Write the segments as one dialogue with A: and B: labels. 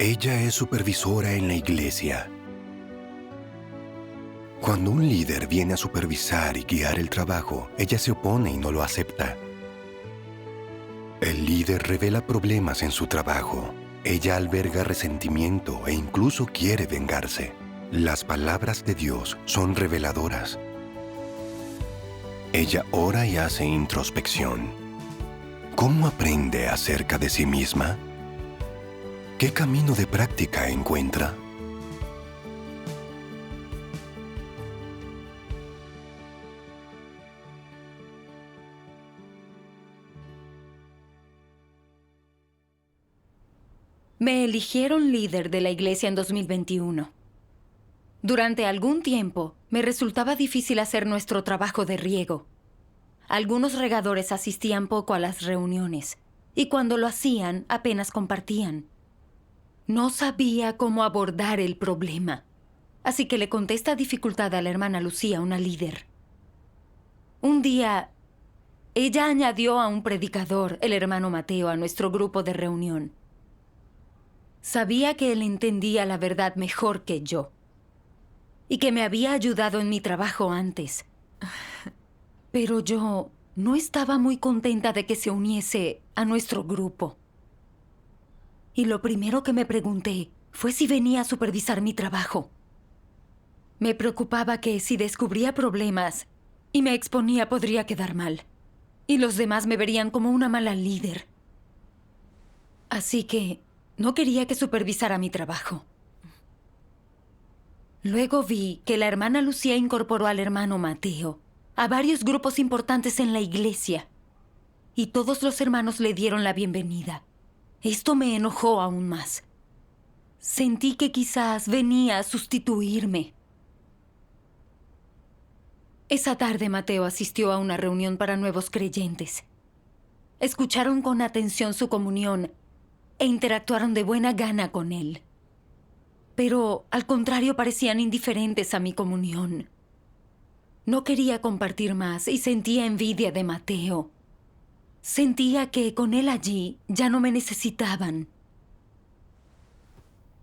A: Ella es supervisora en la iglesia. Cuando un líder viene a supervisar y guiar el trabajo, ella se opone y no lo acepta. El líder revela problemas en su trabajo. Ella alberga resentimiento e incluso quiere vengarse. Las palabras de Dios son reveladoras. Ella ora y hace introspección. ¿Cómo aprende acerca de sí misma? ¿Qué camino de práctica encuentra?
B: Me eligieron líder de la iglesia en 2021. Durante algún tiempo, me resultaba difícil hacer nuestro trabajo de riego. Algunos regadores asistían poco a las reuniones, y cuando lo hacían, apenas compartían. No sabía cómo abordar el problema, así que le conté esta dificultad a la hermana Lucía, una líder. Un día, ella añadió a un predicador, el hermano Mateo, a nuestro grupo de reunión. Sabía que él entendía la verdad mejor que yo y que me había ayudado en mi trabajo antes. Pero yo no estaba muy contenta de que se uniese a nuestro grupo. Y lo primero que me pregunté fue si venía a supervisar mi trabajo. Me preocupaba que si descubría problemas y me exponía podría quedar mal, y los demás me verían como una mala líder. Así que no quería que supervisara mi trabajo. Luego vi que la hermana Lucía incorporó al hermano Mateo a varios grupos importantes en la iglesia, y todos los hermanos le dieron la bienvenida. Esto me enojó aún más. Sentí que quizás venía a sustituirme. Esa tarde Mateo asistió a una reunión para nuevos creyentes. Escucharon con atención su comunión e interactuaron de buena gana con él. Pero, al contrario, parecían indiferentes a mi comunión. No quería compartir más y sentía envidia de Mateo. Sentía que con él allí ya no me necesitaban.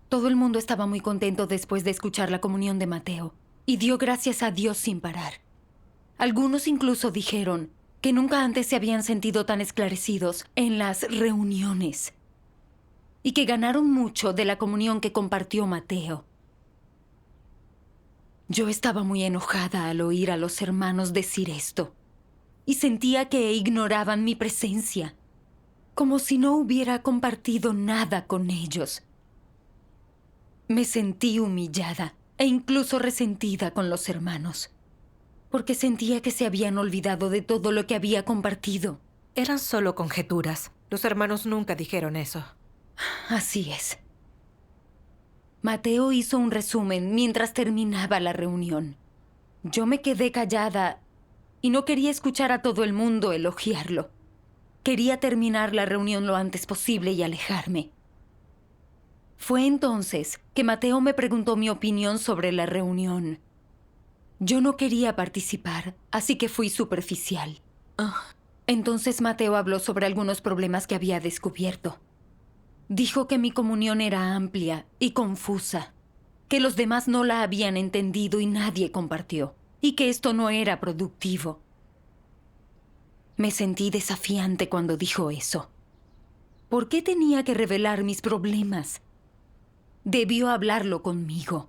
B: Todo el mundo estaba muy contento después de escuchar la comunión de Mateo y dio gracias a Dios sin parar. Algunos incluso dijeron que nunca antes se habían sentido tan esclarecidos en las reuniones y que ganaron mucho de la comunión que compartió Mateo. Yo estaba muy enojada al oír a los hermanos decir esto y sentía que ignoraban mi presencia, como si no hubiera compartido nada con ellos. Me sentí humillada e incluso resentida con los hermanos, porque sentía que se habían olvidado de todo lo que había compartido.
C: Eran solo conjeturas. Los hermanos nunca dijeron eso.
B: Así es. Mateo hizo un resumen mientras terminaba la reunión. Yo me quedé callada y no quería escuchar a todo el mundo elogiarlo. Quería terminar la reunión lo antes posible y alejarme. Fue entonces que Mateo me preguntó mi opinión sobre la reunión. Yo no quería participar, así que fui superficial. Entonces Mateo habló sobre algunos problemas que había descubierto. Dijo que mi comunión era amplia y confusa, que los demás no la habían entendido y nadie compartió, y que esto no era productivo. Me sentí desafiante cuando dijo eso. ¿Por qué tenía que revelar mis problemas? Debió hablarlo conmigo.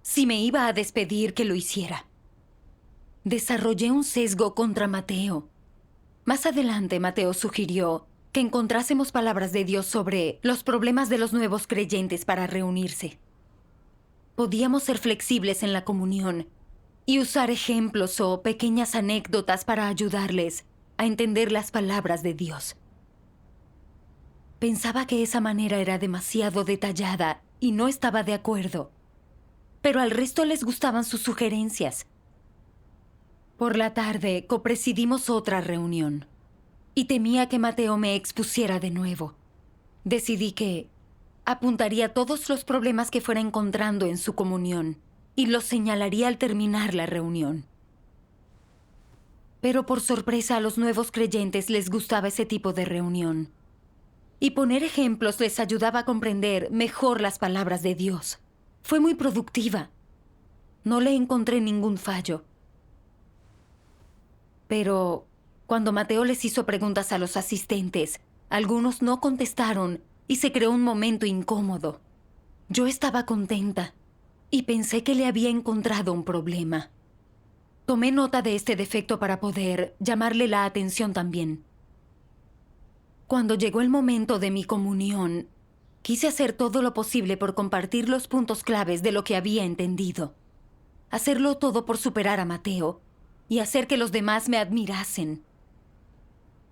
B: Si me iba a despedir, que lo hiciera. Desarrollé un sesgo contra Mateo. Más adelante, Mateo sugirió que encontrásemos palabras de Dios sobre los problemas de los nuevos creyentes para reunirse. Podíamos ser flexibles en la comunión y usar ejemplos o pequeñas anécdotas para ayudarles a entender las palabras de Dios. Pensaba que esa manera era demasiado detallada y no estaba de acuerdo, pero al resto les gustaban sus sugerencias. Por la tarde, copresidimos otra reunión y temía que Mateo me expusiera de nuevo. Decidí que apuntaría todos los problemas que fuera encontrando en su comunión y los señalaría al terminar la reunión. Pero por sorpresa a los nuevos creyentes les gustaba ese tipo de reunión. y poner ejemplos les ayudaba a comprender mejor las palabras de Dios. Fue muy productiva. No le encontré ningún fallo. Pero cuando Mateo les hizo preguntas a los asistentes, algunos no contestaron y se creó un momento incómodo. Yo estaba contenta y pensé que le había encontrado un problema. Tomé nota de este defecto para poder llamarle la atención también. Cuando llegó el momento de mi comunión, quise hacer todo lo posible por compartir los puntos claves de lo que había entendido. Hacerlo todo por superar a Mateo y hacer que los demás me admirasen.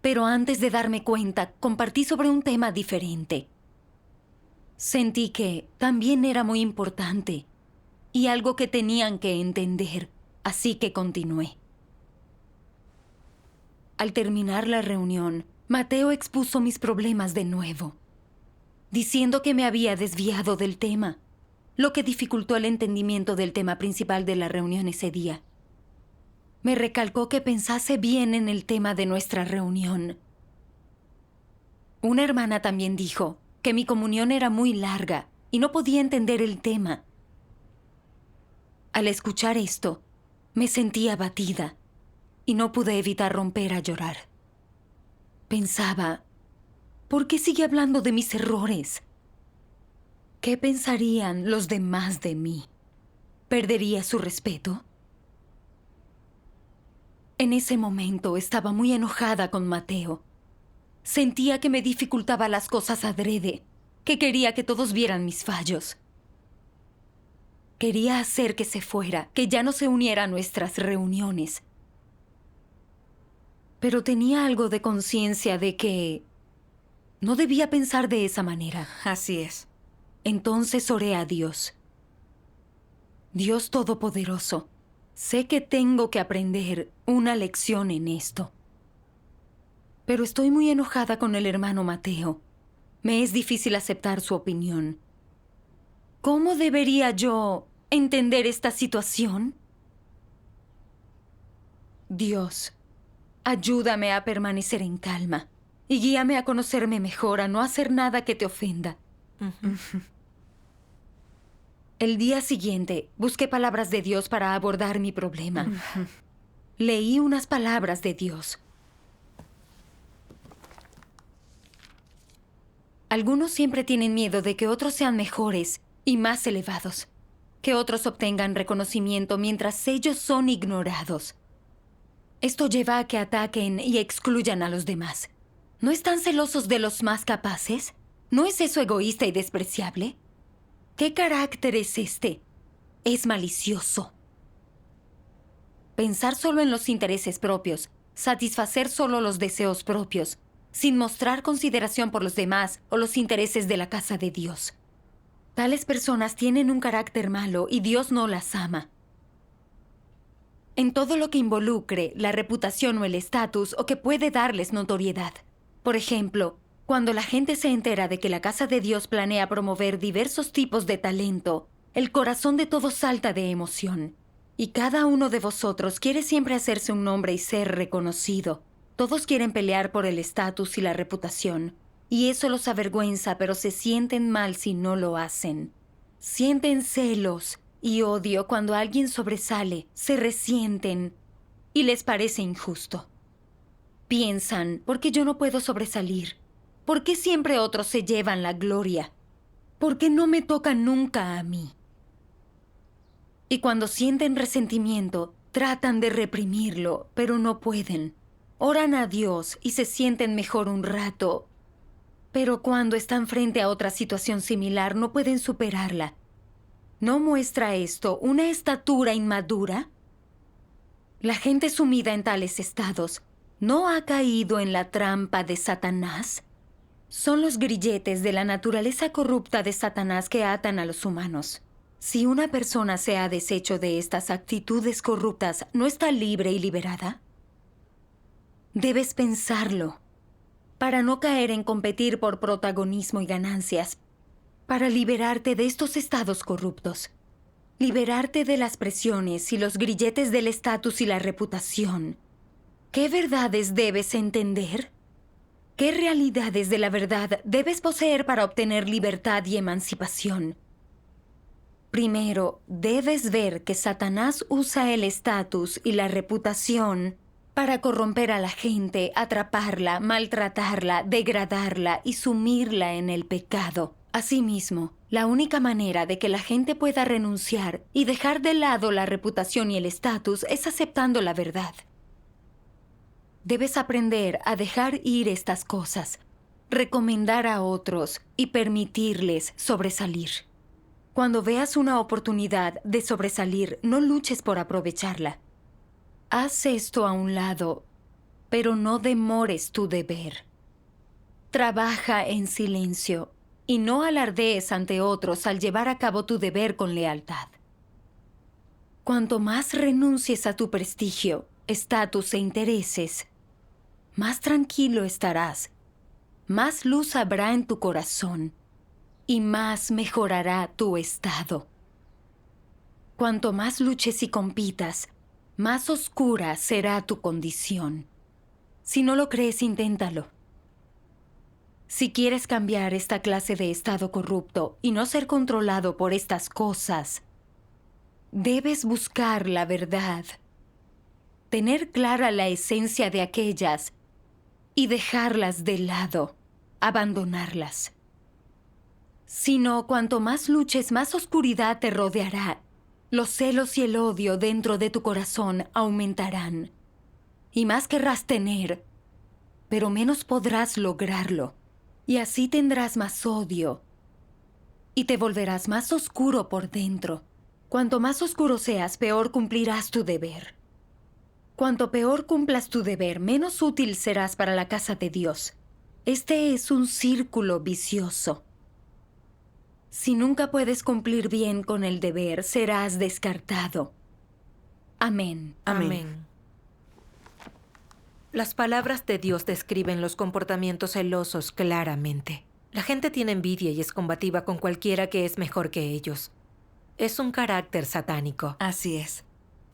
B: Pero antes de darme cuenta, compartí sobre un tema diferente. Sentí que también era muy importante y algo que tenían que entender, así que continué. Al terminar la reunión, Mateo expuso mis problemas de nuevo, diciendo que me había desviado del tema, lo que dificultó el entendimiento del tema principal de la reunión ese día. Me recalcó que pensase bien en el tema de nuestra reunión. Una hermana también dijo que mi comunión era muy larga y no podía entender el tema. Al escuchar esto, me sentí abatida y no pude evitar romper a llorar. Pensaba, ¿por qué sigue hablando de mis errores? ¿Qué pensarían los demás de mí? ¿Perdería su respeto? En ese momento estaba muy enojada con Mateo. Sentía que me dificultaba las cosas adrede, que quería que todos vieran mis fallos. Quería hacer que se fuera, que ya no se uniera a nuestras reuniones. Pero tenía algo de conciencia de que no debía pensar de esa manera.
C: Así es.
B: Entonces oré a Dios. Dios Todopoderoso, sé que tengo que aprender una lección en esto. Pero estoy muy enojada con el hermano Mateo. Me es difícil aceptar su opinión. ¿Cómo debería yo entender esta situación? Dios, ayúdame a permanecer en calma y guíame a conocerme mejor, a no hacer nada que te ofenda. El día siguiente, busqué palabras de Dios para abordar mi problema. Leí unas palabras de Dios. Algunos siempre tienen miedo de que otros sean mejores y más elevados, que otros obtengan reconocimiento mientras ellos son ignorados. Esto lleva a que ataquen y excluyan a los demás. ¿No están celosos de los más capaces? ¿No es eso egoísta y despreciable? ¿Qué carácter es este? Es malicioso. Pensar solo en los intereses propios, satisfacer solo los deseos propios, sin mostrar consideración por los demás o los intereses de la casa de Dios. Tales personas tienen un carácter malo y Dios no las ama. En todo lo que involucre la reputación o el estatus o que puede darles notoriedad. Por ejemplo, cuando la gente se entera de que la casa de Dios planea promover diversos tipos de talento, el corazón de todos salta de emoción. Y cada uno de vosotros quiere siempre hacerse un nombre y ser reconocido. Todos quieren pelear por el estatus y la reputación. Y eso los avergüenza, pero se sienten mal si no lo hacen. Sienten celos y odio cuando alguien sobresale, se resienten y les parece injusto. Piensan, ¿por qué yo no puedo sobresalir? ¿Por qué siempre otros se llevan la gloria? ¿Por qué no me toca nunca a mí? Y cuando sienten resentimiento, tratan de reprimirlo, pero no pueden. Oran a Dios y se sienten mejor un rato, pero cuando están frente a otra situación similar no pueden superarla. ¿No muestra esto una estatura inmadura? La gente sumida en tales estados ¿no ha caído en la trampa de Satanás? Son los grilletes de la naturaleza corrupta de Satanás que atan a los humanos. Si una persona se ha deshecho de estas actitudes corruptas, ¿no está libre y liberada? Debes pensarlo, para no caer en competir por protagonismo y ganancias, para liberarte de estos estados corruptos, liberarte de las presiones y los grilletes del estatus y la reputación. ¿Qué verdades debes entender? ¿Qué realidades de la verdad debes poseer para obtener libertad y emancipación? Primero, debes ver que Satanás usa el estatus y la reputación para corromper a la gente, atraparla, maltratarla, degradarla y sumirla en el pecado. Asimismo, la única manera de que la gente pueda renunciar y dejar de lado la reputación y el estatus es aceptando la verdad. Debes aprender a dejar ir estas cosas, recomendar a otros y permitirles sobresalir. Cuando veas una oportunidad de sobresalir, no luches por aprovecharla. Haz esto a un lado, pero no demores tu deber. Trabaja en silencio y no alardees ante otros al llevar a cabo tu deber con lealtad. Cuanto más renuncies a tu prestigio, estatus e intereses, más tranquilo estarás, más luz habrá en tu corazón y más mejorará tu estado. Cuanto más luches y compitas, más oscura será tu condición. Si no lo crees, inténtalo. Si quieres cambiar esta clase de estado corrupto y no ser controlado por estas cosas, debes buscar la verdad, tener clara la esencia de aquellas y dejarlas de lado, abandonarlas. Si no, cuanto más luches, más oscuridad te rodeará. Los celos y el odio dentro de tu corazón aumentarán. Y más querrás tener, pero menos podrás lograrlo. Y así tendrás más odio y te volverás más oscuro por dentro. Cuanto más oscuro seas, peor cumplirás tu deber. Cuanto peor cumplas tu deber, menos útil serás para la casa de Dios. Este es un círculo vicioso. Si nunca puedes cumplir bien con el deber, serás descartado. Amén.
C: Amén. Las palabras de Dios describen los comportamientos celosos claramente. La gente tiene envidia y es combativa con cualquiera que es mejor que ellos. Es un carácter satánico.
D: Así es.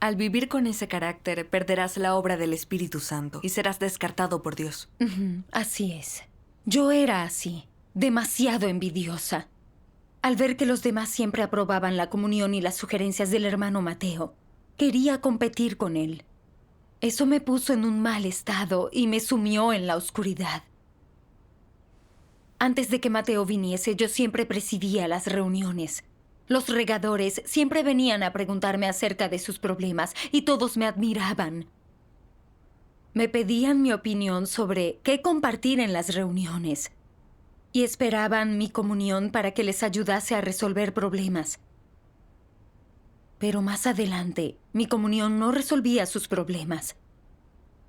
D: Al vivir con ese carácter, perderás la obra del Espíritu Santo y serás descartado por Dios.
B: Así es. Yo era así, demasiado envidiosa. Al ver que los demás siempre aprobaban la comunión y las sugerencias del hermano Mateo, quería competir con él. Eso me puso en un mal estado y me sumió en la oscuridad. Antes de que Mateo viniese, yo siempre presidía las reuniones. Los regadores siempre venían a preguntarme acerca de sus problemas y todos me admiraban. Me pedían mi opinión sobre qué compartir en las reuniones y esperaban mi comunión para que les ayudase a resolver problemas. Pero más adelante, mi comunión no resolvía sus problemas.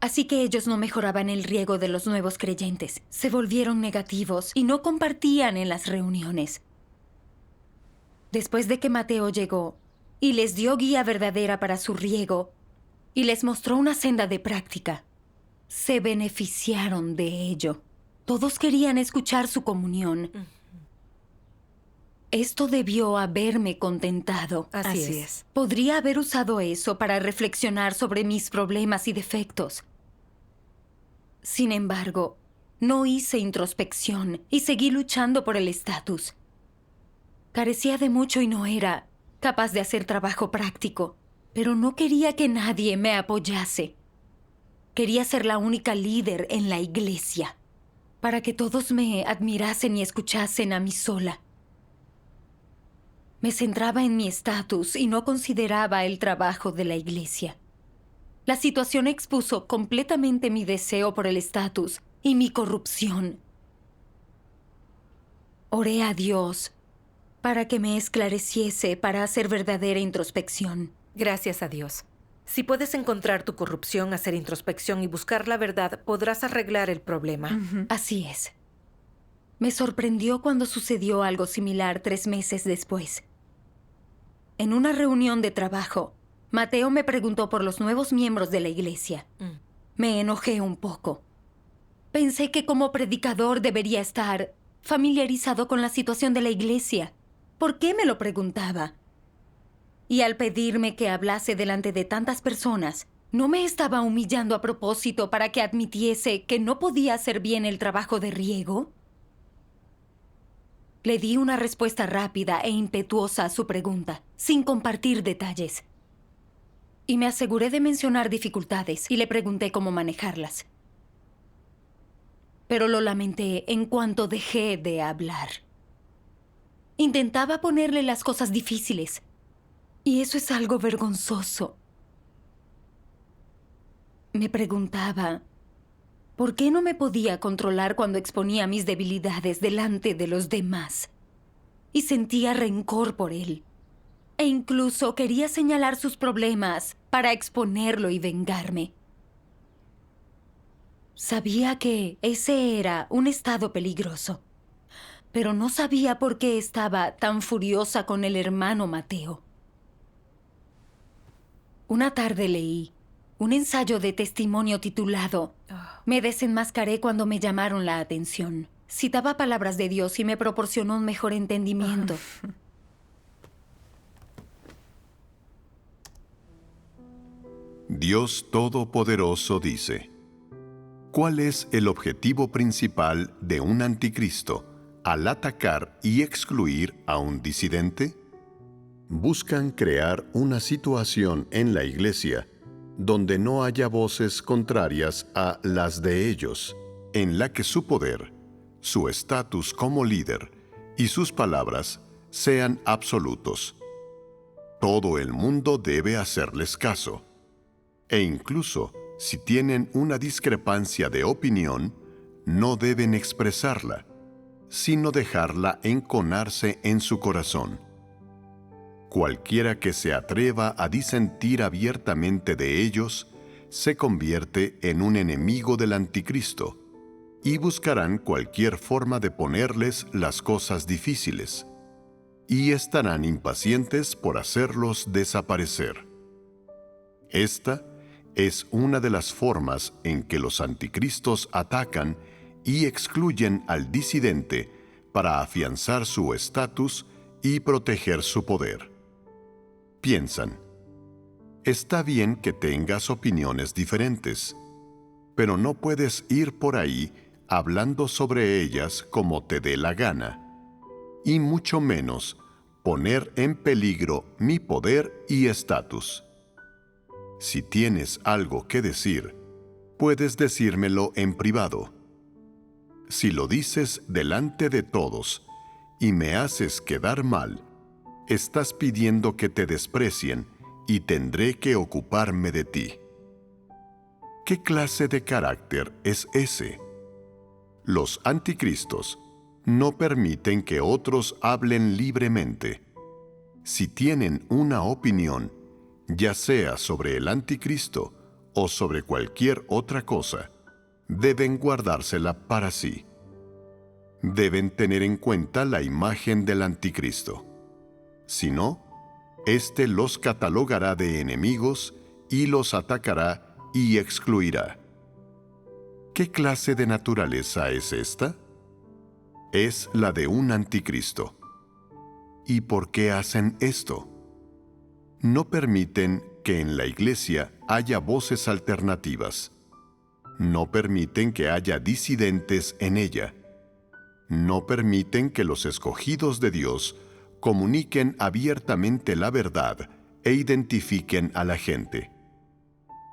B: Así que ellos no mejoraban el riego de los nuevos creyentes, se volvieron negativos y no compartían en las reuniones. Después de que Mateo llegó y les dio guía verdadera para su riego y les mostró una senda de práctica, se beneficiaron de ello. Todos querían escuchar su comunión. Esto debió haberme contentado.
C: Así es.
B: Podría haber usado eso para reflexionar sobre mis problemas y defectos. Sin embargo, no hice introspección y seguí luchando por el estatus. Carecía de mucho y no era capaz de hacer trabajo práctico, pero no quería que nadie me apoyase. Quería ser la única líder en la iglesia, para que todos me admirasen y escuchasen a mí sola. Me centraba en mi estatus y no consideraba el trabajo de la iglesia. La situación expuso completamente mi deseo por el estatus y mi corrupción. Oré a Dios para que me esclareciese para hacer verdadera introspección.
C: Gracias a Dios. Si puedes encontrar tu corrupción, hacer introspección y buscar la verdad, podrás arreglar el problema.
B: Así es. Me sorprendió cuando sucedió algo similar 3 meses después. En una reunión de trabajo, Mateo me preguntó por los nuevos miembros de la iglesia. Me enojé un poco. Pensé que como predicador debería estar familiarizado con la situación de la iglesia. ¿Por qué me lo preguntaba? Y al pedirme que hablase delante de tantas personas, ¿No me estaba humillando a propósito para que admitiese que no podía hacer bien el trabajo de riego? Le di una respuesta rápida e impetuosa a su pregunta, sin compartir detalles. Y me aseguré de mencionar dificultades y le pregunté cómo manejarlas. Pero lo lamenté en cuanto dejé de hablar. Intentaba ponerle las cosas difíciles, y eso es algo vergonzoso. Me preguntaba, ¿por qué no me podía controlar cuando exponía mis debilidades delante de los demás? Y sentía rencor por él. E incluso quería señalar sus problemas para exponerlo y vengarme. Sabía que ese era un estado peligroso, pero no sabía por qué estaba tan furiosa con el hermano Mateo. Una tarde leí un ensayo de testimonio titulado Me desenmascaré cuando me llamaron la atención. Citaba palabras de Dios y me proporcionó un mejor entendimiento.
E: Dios Todopoderoso dice: ¿cuál es el objetivo principal de un anticristo al atacar y excluir a un disidente? Buscan crear una situación en la Iglesia donde no haya voces contrarias a las de ellos, en la que su poder, su estatus como líder y sus palabras sean absolutos. Todo el mundo debe hacerles caso. E incluso si tienen una discrepancia de opinión, no deben expresarla, sino dejarla enconarse en su corazón. Cualquiera que se atreva a disentir abiertamente de ellos, se convierte en un enemigo del anticristo, y buscarán cualquier forma de ponerles las cosas difíciles, y estarán impacientes por hacerlos desaparecer. Esta es una de las formas en que los anticristos atacan y excluyen al disidente para afianzar su estatus y proteger su poder. Piensan: está bien que tengas opiniones diferentes, pero no puedes ir por ahí hablando sobre ellas como te dé la gana, y mucho menos poner en peligro mi poder y estatus. Si tienes algo que decir, puedes decírmelo en privado. Si lo dices delante de todos y me haces quedar mal, estás pidiendo que te desprecien y tendré que ocuparme de ti. ¿Qué clase de carácter es ese? Los anticristos no permiten que otros hablen libremente. Si tienen una opinión, ya sea sobre el anticristo o sobre cualquier otra cosa, deben guardársela para sí. Deben tener en cuenta la imagen del anticristo. Si no, éste los catalogará de enemigos y los atacará y excluirá. ¿Qué clase de naturaleza es esta? Es la de un anticristo. ¿Y por qué hacen esto? No permiten que en la Iglesia haya voces alternativas. No permiten que haya disidentes en ella. No permiten que los escogidos de Dios comuniquen abiertamente la verdad e identifiquen a la gente.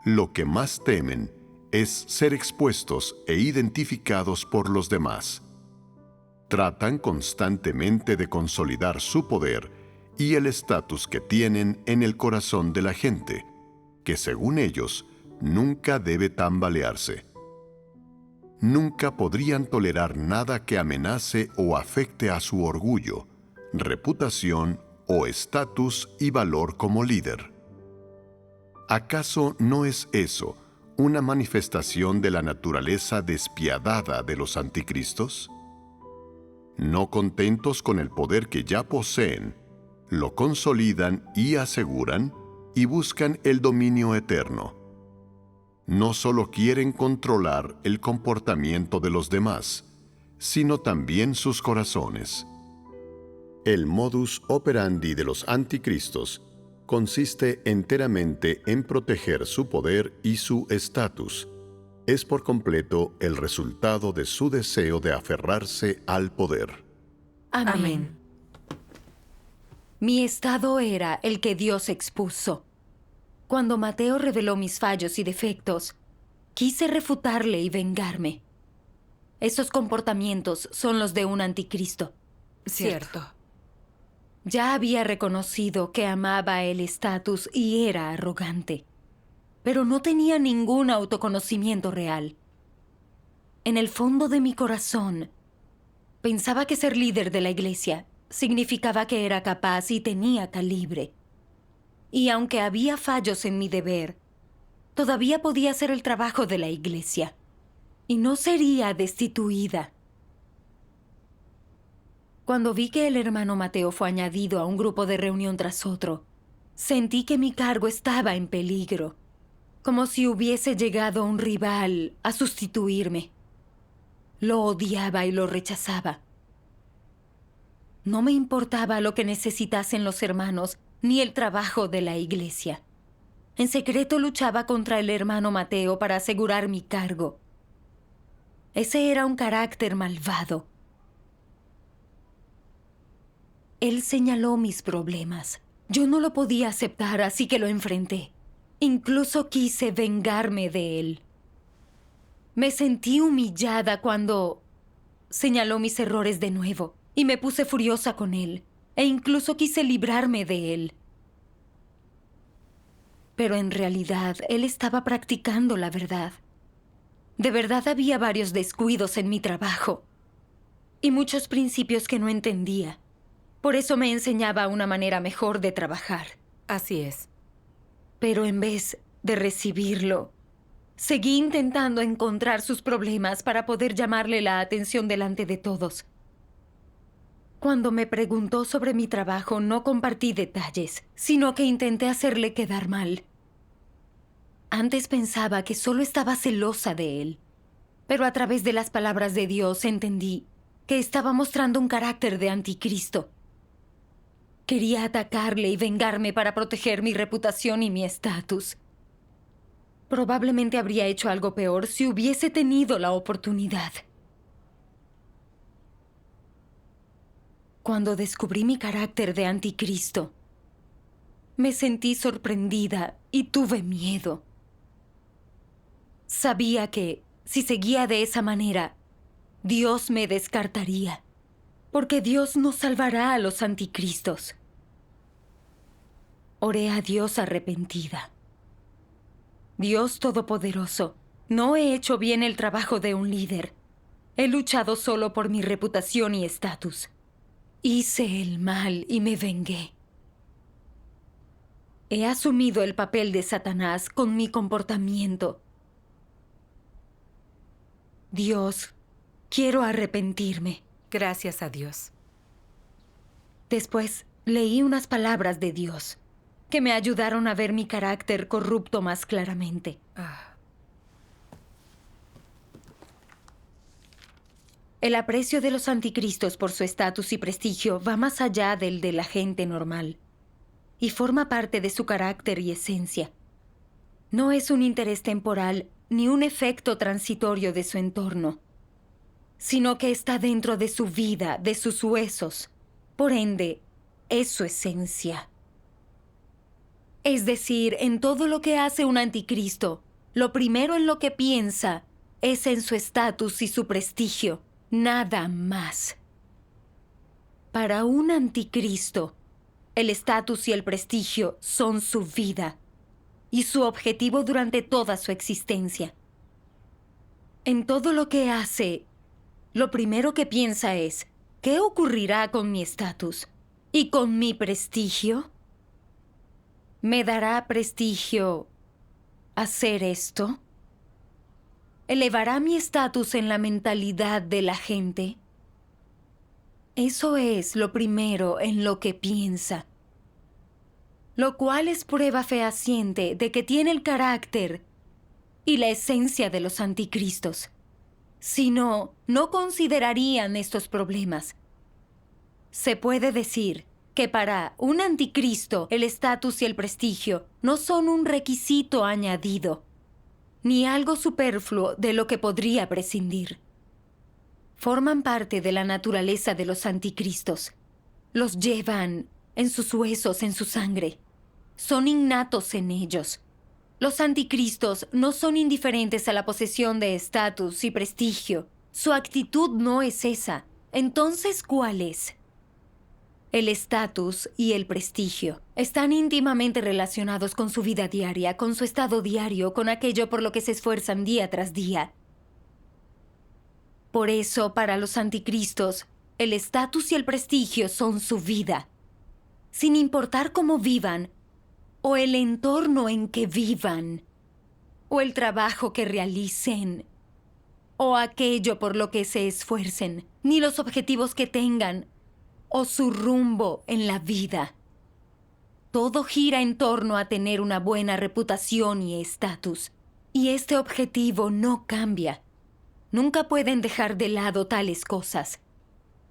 E: Lo que más temen es ser expuestos e identificados por los demás. Tratan constantemente de consolidar su poder y el estatus que tienen en el corazón de la gente, que según ellos nunca debe tambalearse. Nunca podrían tolerar nada que amenace o afecte a su orgullo, reputación o estatus y valor como líder. ¿Acaso no es eso una manifestación de la naturaleza despiadada de los anticristos? No contentos con el poder que ya poseen, lo consolidan y aseguran y buscan el dominio eterno. No solo quieren controlar el comportamiento de los demás, sino también sus corazones. El modus operandi de los anticristos consiste enteramente en proteger su poder y su estatus. Es por completo el resultado de su deseo de aferrarse al poder.
C: Amén.
B: Mi estado era el que Dios expuso. Cuando Mateo reveló mis fallos y defectos, quise refutarle y vengarme. Esos comportamientos son los de un anticristo.
C: Cierto.
B: Ya había reconocido que amaba el estatus y era arrogante, pero no tenía ningún autoconocimiento real. En el fondo de mi corazón, pensaba que ser líder de la iglesia significaba que era capaz y tenía calibre. Y aunque había fallos en mi deber, todavía podía hacer el trabajo de la iglesia y no sería destituida. Cuando vi que el hermano Mateo fue añadido a un grupo de reunión tras otro, sentí que mi cargo estaba en peligro, como si hubiese llegado un rival a sustituirme. Lo odiaba y lo rechazaba. No me importaba lo que necesitasen los hermanos ni el trabajo de la iglesia. En secreto luchaba contra el hermano Mateo para asegurar mi cargo. Ese era un carácter malvado. Él señaló mis problemas. Yo no lo podía aceptar, así que lo enfrenté. Incluso quise vengarme de él. Me sentí humillada cuando señaló mis errores de nuevo y me puse furiosa con él, e incluso quise librarme de él. Pero en realidad, él estaba practicando la verdad. De verdad había varios descuidos en mi trabajo y muchos principios que no entendía. Por eso me enseñaba una manera mejor de trabajar.
C: Así es.
B: Pero en vez de recibirlo, seguí intentando encontrar sus problemas para poder llamarle la atención delante de todos. Cuando me preguntó sobre mi trabajo, no compartí detalles, sino que intenté hacerle quedar mal. Antes pensaba que solo estaba celosa de él, pero a través de las palabras de Dios entendí que estaba mostrando un carácter de anticristo. Quería atacarle y vengarme para proteger mi reputación y mi estatus. Probablemente habría hecho algo peor si hubiese tenido la oportunidad. Cuando descubrí mi carácter de anticristo, me sentí sorprendida y tuve miedo. Sabía que, si seguía de esa manera, Dios me descartaría, porque Dios no salvará a los anticristos. Oré a Dios arrepentida. Dios Todopoderoso, no he hecho bien el trabajo de un líder. He luchado solo por mi reputación y estatus. Hice el mal y me vengué. He asumido el papel de Satanás con mi comportamiento. Dios, quiero arrepentirme.
C: Gracias a Dios.
B: Después leí unas palabras de Dios que me ayudaron a ver mi carácter corrupto más claramente. El aprecio de los anticristos por su estatus y prestigio va más allá del de la gente normal y forma parte de su carácter y esencia. No es un interés temporal ni un efecto transitorio de su entorno, sino que está dentro de su vida, de sus huesos. Por ende, es su esencia. Es decir, en todo lo que hace un anticristo, lo primero en lo que piensa es en su estatus y su prestigio, nada más. Para un anticristo, el estatus y el prestigio son su vida y su objetivo durante toda su existencia. En todo lo que hace, lo primero que piensa es, ¿qué ocurrirá con mi estatus y con mi prestigio? ¿Me dará prestigio hacer esto? ¿Elevará mi estatus en la mentalidad de la gente? Eso es lo primero en lo que piensa, lo cual es prueba fehaciente de que tiene el carácter y la esencia de los anticristos. Si no, no considerarían estos problemas. Se puede decir que para un anticristo el estatus y el prestigio no son un requisito añadido, ni algo superfluo de lo que podría prescindir. Forman parte de la naturaleza de los anticristos. Los llevan en sus huesos, en su sangre. Son innatos en ellos. Los anticristos no son indiferentes a la posesión de estatus y prestigio. Su actitud no es esa. Entonces, ¿cuál es? El estatus y el prestigio están íntimamente relacionados con su vida diaria, con su estado diario, con aquello por lo que se esfuerzan día tras día. Por eso, para los anticristos, el estatus y el prestigio son su vida. Sin importar cómo vivan, o el entorno en que vivan, o el trabajo que realicen, o aquello por lo que se esfuercen, ni los objetivos que tengan, o su rumbo en la vida. Todo gira en torno a tener una buena reputación y estatus, y este objetivo no cambia. Nunca pueden dejar de lado tales cosas.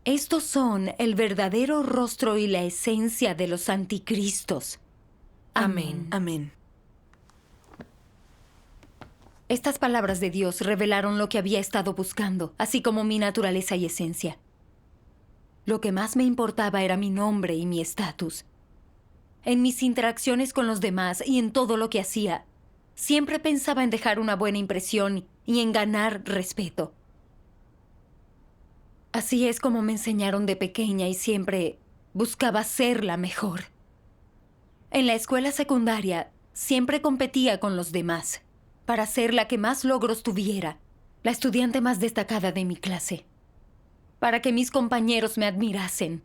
B: Estos son el verdadero rostro y la esencia de los anticristos. Amén.
D: Amén.
B: Estas palabras de Dios revelaron lo que había estado buscando, así como mi naturaleza y esencia. Lo que más me importaba era mi nombre y mi estatus. En mis interacciones con los demás y en todo lo que hacía, siempre pensaba en dejar una buena impresión y en ganar respeto. Así es como me enseñaron de pequeña y siempre buscaba ser la mejor. En la escuela secundaria siempre competía con los demás para ser la que más logros tuviera, la estudiante más destacada de mi clase, para que mis compañeros me admirasen.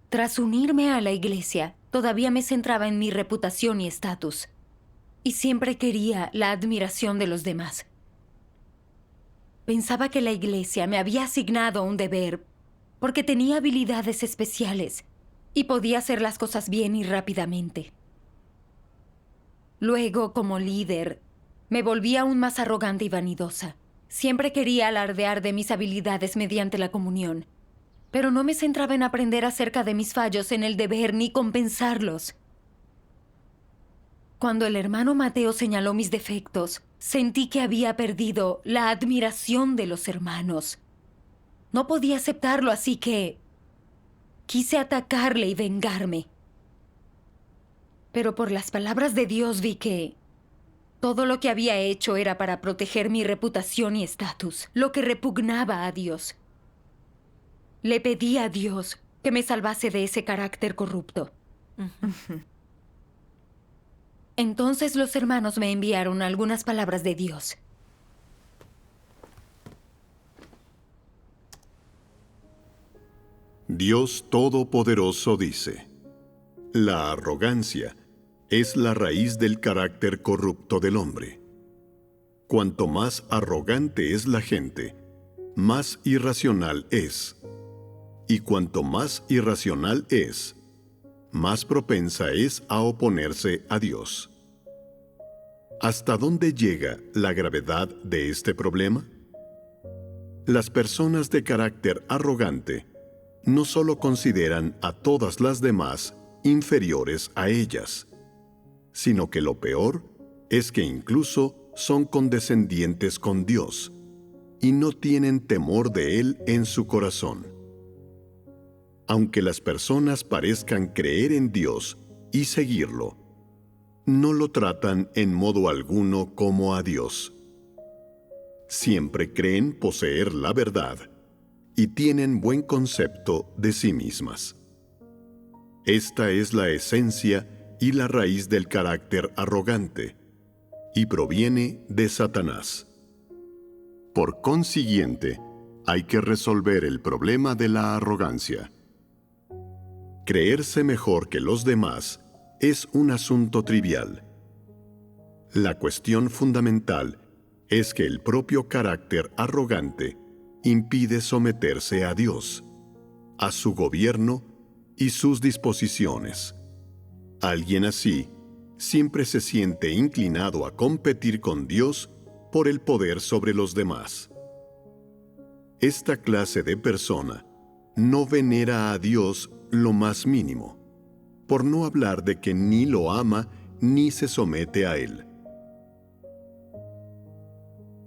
B: Tras unirme a la iglesia, todavía me centraba en mi reputación y estatus, y siempre quería la admiración de los demás. Pensaba que la iglesia me había asignado un deber porque tenía habilidades especiales y podía hacer las cosas bien y rápidamente. Luego, como líder, me volví aún más arrogante y vanidosa. Siempre quería alardear de mis habilidades mediante la comunión, pero no me centraba en aprender acerca de mis fallos en el deber ni compensarlos. Cuando el hermano Mateo señaló mis defectos, sentí que había perdido la admiración de los hermanos. No podía aceptarlo, así que quise atacarle y vengarme. Pero por las palabras de Dios vi que todo lo que había hecho era para proteger mi reputación y estatus, lo que repugnaba a Dios. Le pedí a Dios que me salvase de ese carácter corrupto. Entonces los hermanos me enviaron algunas palabras de Dios.
E: Dios Todopoderoso dice: la arrogancia es la raíz del carácter corrupto del hombre. Cuanto más arrogante es la gente, más irracional es. Y cuanto más irracional es, más propensa es a oponerse a Dios. ¿Hasta dónde llega la gravedad de este problema? Las personas de carácter arrogante no solo consideran a todas las demás inferiores a ellas, sino que lo peor es que incluso son condescendientes con Dios y no tienen temor de Él en su corazón. Aunque las personas parezcan creer en Dios y seguirlo, no lo tratan en modo alguno como a Dios. Siempre creen poseer la verdad y tienen buen concepto de sí mismas. Esta es la esencia y la raíz del carácter arrogante, y proviene de Satanás. Por consiguiente, hay que resolver el problema de la arrogancia. Creerse mejor que los demás es un asunto trivial. La cuestión fundamental es que el propio carácter arrogante impide someterse a Dios, a su gobierno y sus disposiciones. Alguien así siempre se siente inclinado a competir con Dios por el poder sobre los demás. Esta clase de persona no venera a Dios lo más mínimo, por no hablar de que ni lo ama ni se somete a Él.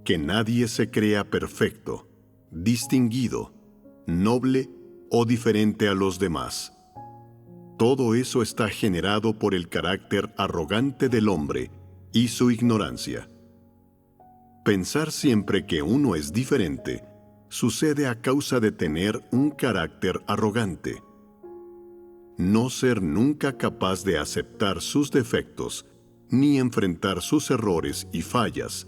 E: Que nadie se crea perfecto, distinguido, noble o diferente a los demás. Todo eso está generado por el carácter arrogante del hombre y su ignorancia. Pensar siempre que uno es diferente sucede a causa de tener un carácter arrogante. No ser nunca capaz de aceptar sus defectos ni enfrentar sus errores y fallas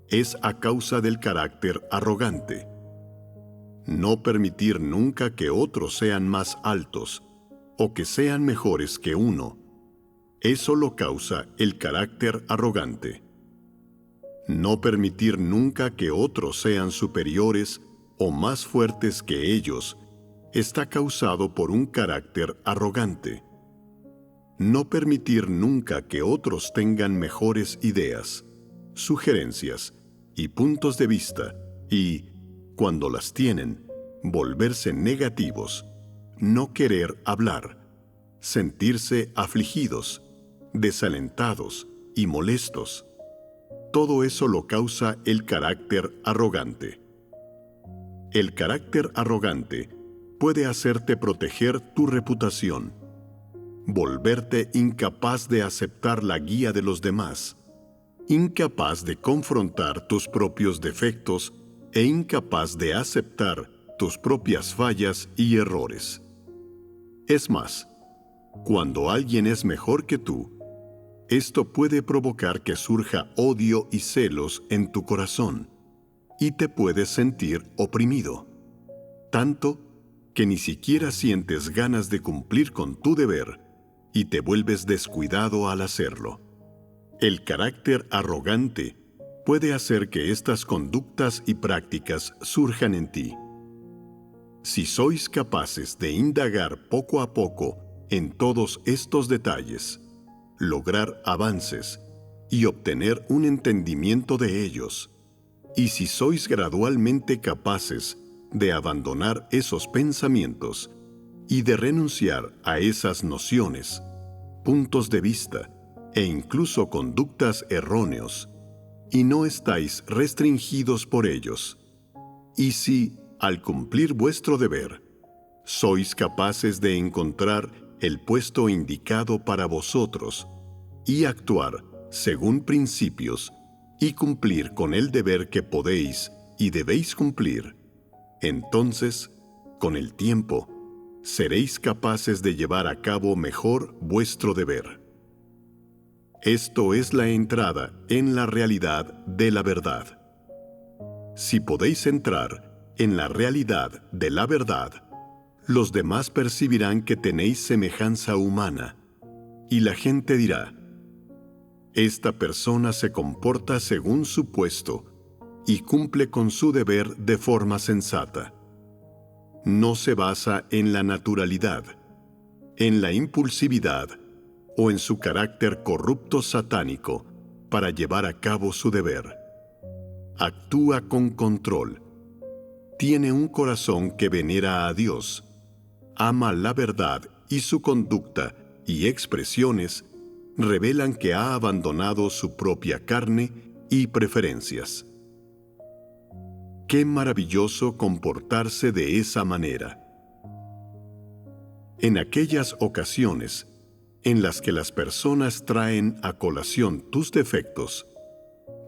E: es a causa del carácter arrogante. No permitir nunca que otros sean más altos o que sean mejores que uno, eso lo causa el carácter arrogante. No permitir nunca que otros sean superiores o más fuertes que ellos está causado por un carácter arrogante. No permitir nunca que otros tengan mejores ideas, sugerencias y puntos de vista y, cuando las tienen, volverse negativos, no querer hablar, sentirse afligidos, desalentados y molestos. Todo eso lo causa el carácter arrogante. El carácter arrogante puede hacerte proteger tu reputación, volverte incapaz de aceptar la guía de los demás, incapaz de confrontar tus propios defectos e incapaz de aceptar tus propias fallas y errores. Es más, cuando alguien es mejor que tú, esto puede provocar que surja odio y celos en tu corazón y te puedes sentir oprimido, tanto que ni siquiera sientes ganas de cumplir con tu deber y te vuelves descuidado al hacerlo. El carácter arrogante puede hacer que estas conductas y prácticas surjan en ti. Si sois capaces de indagar poco a poco en todos estos detalles, lograr avances y obtener un entendimiento de ellos, y si sois gradualmente capaces de abandonar esos pensamientos y de renunciar a esas nociones, puntos de vista e incluso conductas erróneos, y no estáis restringidos por ellos, y si, al cumplir vuestro deber, sois capaces de encontrar el puesto indicado para vosotros y actuar según principios y cumplir con el deber que podéis y debéis cumplir, entonces, con el tiempo, seréis capaces de llevar a cabo mejor vuestro deber. Esto es la entrada en la realidad de la verdad. Si podéis entrar en la realidad de la verdad, los demás percibirán que tenéis semejanza humana, y la gente dirá: esta persona se comporta según su puesto y cumple con su deber de forma sensata. No se basa en la naturalidad, en la impulsividad o en su carácter corrupto satánico para llevar a cabo su deber. Actúa con control. Tiene un corazón que venera a Dios. Ama la verdad y su conducta y expresiones revelan que ha abandonado su propia carne y preferencias. Qué maravilloso comportarse de esa manera. En aquellas ocasiones en las que las personas traen a colación tus defectos,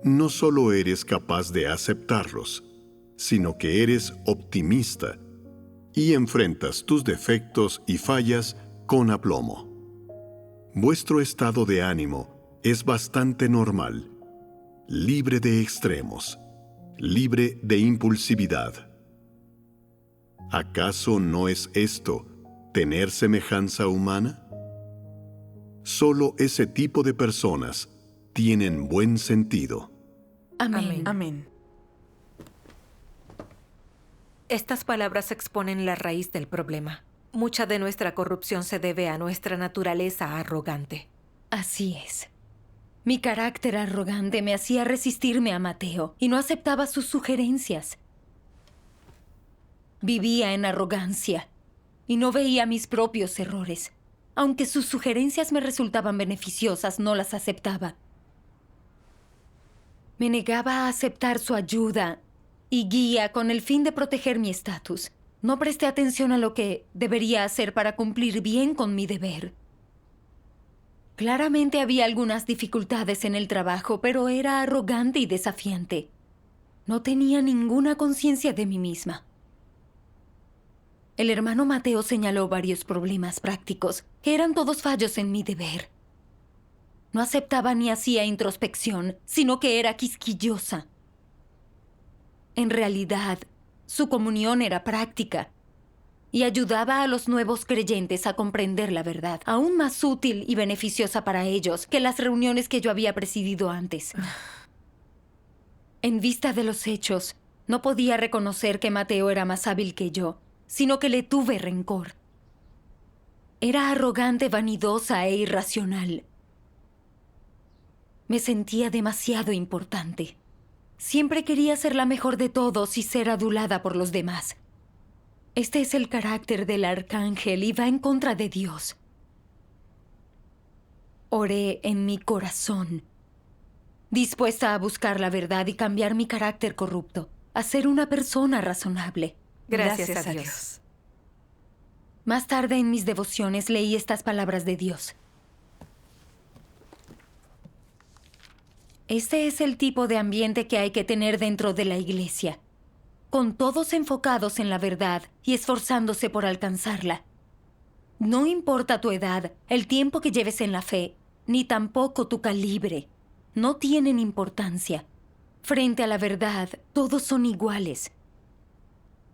E: no solo eres capaz de aceptarlos, sino que eres optimista y enfrentas tus defectos y fallas con aplomo. Vuestro estado de ánimo es bastante normal, libre de extremos, libre de impulsividad. ¿Acaso no es esto tener semejanza humana? Solo ese tipo de personas tienen buen sentido.
B: Amén.
D: Amén.
C: Estas palabras exponen la raíz del problema. Mucha de nuestra corrupción se debe a nuestra naturaleza arrogante.
B: Así es. Mi carácter arrogante me hacía resistirme a Mateo y no aceptaba sus sugerencias. Vivía en arrogancia y no veía mis propios errores. Aunque sus sugerencias me resultaban beneficiosas, no las aceptaba. Me negaba a aceptar su ayuda y guía con el fin de proteger mi estatus. No presté atención a lo que debería hacer para cumplir bien con mi deber. Claramente había algunas dificultades en el trabajo, pero era arrogante y desafiante. No tenía ninguna conciencia de mí misma. El hermano Mateo señaló varios problemas prácticos, que eran todos fallos en mi deber. No aceptaba ni hacía introspección, sino que era quisquillosa. En realidad, su comunión era práctica y ayudaba a los nuevos creyentes a comprender la verdad, aún más útil y beneficiosa para ellos que las reuniones que yo había presidido antes. En vista de los hechos, no podía reconocer que Mateo era más hábil que yo, sino que le tuve rencor. Era arrogante, vanidosa e irracional. Me sentía demasiado importante. Siempre quería ser la mejor de todos y ser adulada por los demás. Este es el carácter del arcángel y va en contra de Dios. Oré en mi corazón, dispuesta a buscar la verdad y cambiar mi carácter corrupto, a ser una persona razonable.
C: Gracias a Dios.
B: Más tarde en mis devociones leí estas palabras de Dios. Este es el tipo de ambiente que hay que tener dentro de la iglesia, con todos enfocados en la verdad y esforzándose por alcanzarla. No importa tu edad, el tiempo que lleves en la fe, ni tampoco tu calibre. No tienen importancia. Frente a la verdad, todos son iguales.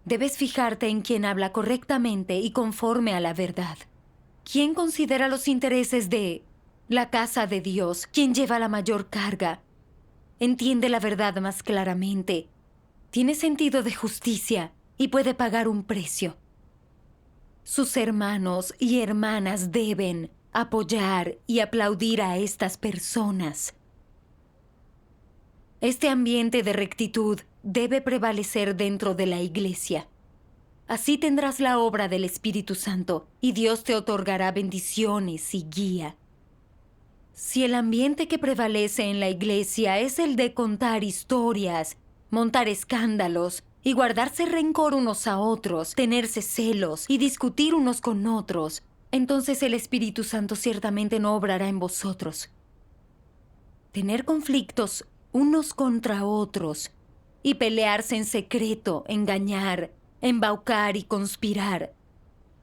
B: Debes fijarte en quien habla correctamente y conforme a la verdad. ¿Quién considera los intereses de la casa de Dios? ¿Quién lleva la mayor carga? Entiende la verdad más claramente. Tiene sentido de justicia y puede pagar un precio. Sus hermanos y hermanas deben apoyar y aplaudir a estas personas. Este ambiente de rectitud debe prevalecer dentro de la iglesia. Así tendrás la obra del Espíritu Santo y Dios te otorgará bendiciones y guía. Si el ambiente que prevalece en la iglesia es el de contar historias, montar escándalos y guardarse rencor unos a otros, tenerse celos y discutir unos con otros, entonces el Espíritu Santo ciertamente no obrará en vosotros. Tener conflictos unos contra otros y pelearse en secreto, engañar, embaucar y conspirar,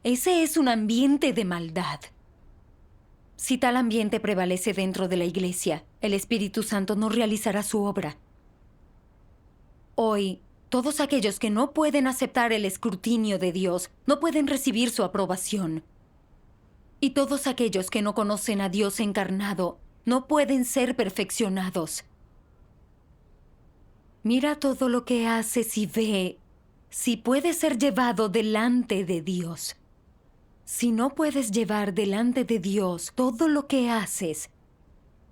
B: ese es un ambiente de maldad. Si tal ambiente prevalece dentro de la iglesia, el Espíritu Santo no realizará su obra. Hoy, todos aquellos que no pueden aceptar el escrutinio de Dios no pueden recibir su aprobación. Y todos aquellos que no conocen a Dios encarnado no pueden ser perfeccionados. Mira todo lo que haces y ve si puede ser llevado delante de Dios. Si no puedes llevar delante de Dios todo lo que haces,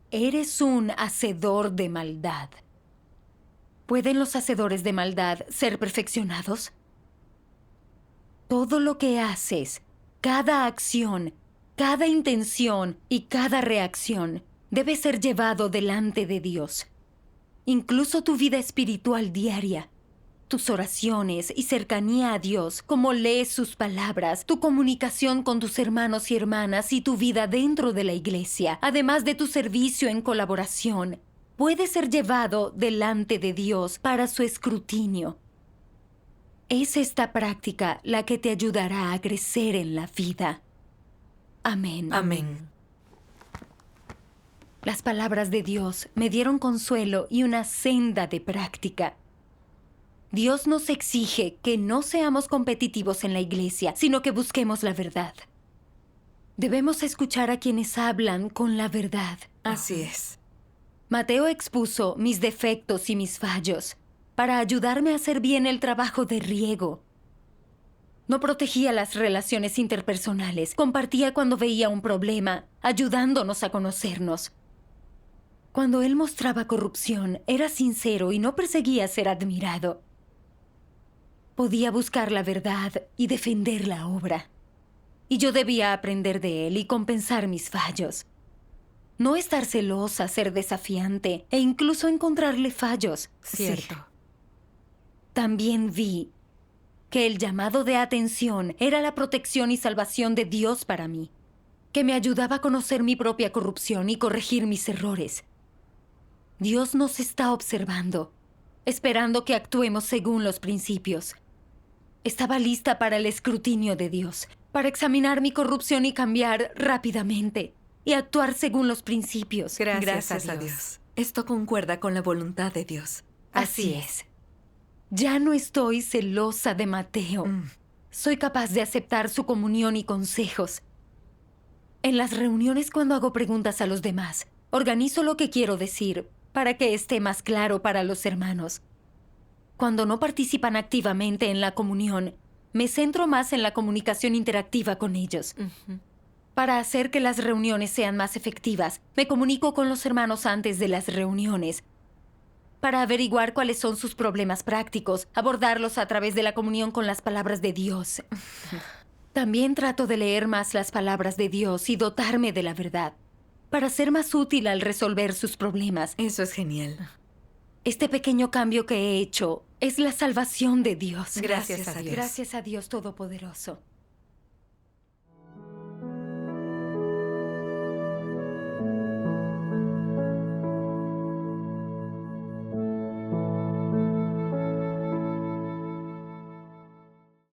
B: eres un hacedor de maldad. ¿Pueden los hacedores de maldad ser perfeccionados? Todo lo que haces, cada acción, cada intención y cada reacción debe ser llevado delante de Dios. Incluso tu vida espiritual diaria, tus oraciones y cercanía a Dios, como lees sus palabras, tu comunicación con tus hermanos y hermanas y tu vida dentro de la iglesia, además de tu servicio en colaboración, puede ser llevado delante de Dios para su escrutinio. Es esta práctica la que te ayudará a crecer en la vida. Amén.
C: Amén.
B: Las palabras de Dios me dieron consuelo y una senda de práctica. Dios nos exige que no seamos competitivos en la iglesia, sino que busquemos la verdad. Debemos escuchar a quienes hablan con la verdad.
D: Así es.
B: Mateo expuso mis defectos y mis fallos para ayudarme a hacer bien el trabajo de riego. No protegía las relaciones interpersonales, compartía cuando veía un problema, ayudándonos a conocernos. Cuando él mostraba corrupción, era sincero y no perseguía ser admirado. podía buscar la verdad y defender la obra. Y yo debía aprender de él y compensar mis fallos. No estar celosa, ser desafiante e incluso encontrarle fallos.
C: Cierto.
B: Sí. También vi que el llamado de atención era la protección y salvación de Dios para mí, que me ayudaba a conocer mi propia corrupción y corregir mis errores. Dios nos está observando, esperando que actuemos según los principios. Estaba lista para el escrutinio de Dios, para examinar mi corrupción y cambiar rápidamente y actuar según los principios.
C: Gracias a Dios.
D: Esto concuerda con la voluntad de Dios.
B: Así es. Ya no estoy celosa de Mateo. Soy capaz de aceptar su comunión y consejos. En las reuniones, cuando hago preguntas a los demás, organizo lo que quiero decir para que esté más claro para los hermanos. Cuando no participan activamente en la comunión, me centro más en la comunicación interactiva con ellos. Para hacer que las reuniones sean más efectivas, me comunico con los hermanos antes de las reuniones, para averiguar cuáles son sus problemas prácticos, abordarlos a través de la comunión con las palabras de Dios. También trato de leer más las palabras de Dios y dotarme de la verdad, para ser más útil al resolver sus problemas.
D: Eso es genial.
B: Este pequeño cambio que he hecho es la salvación de Dios.
C: Gracias a Dios.
B: Gracias a Dios Todopoderoso.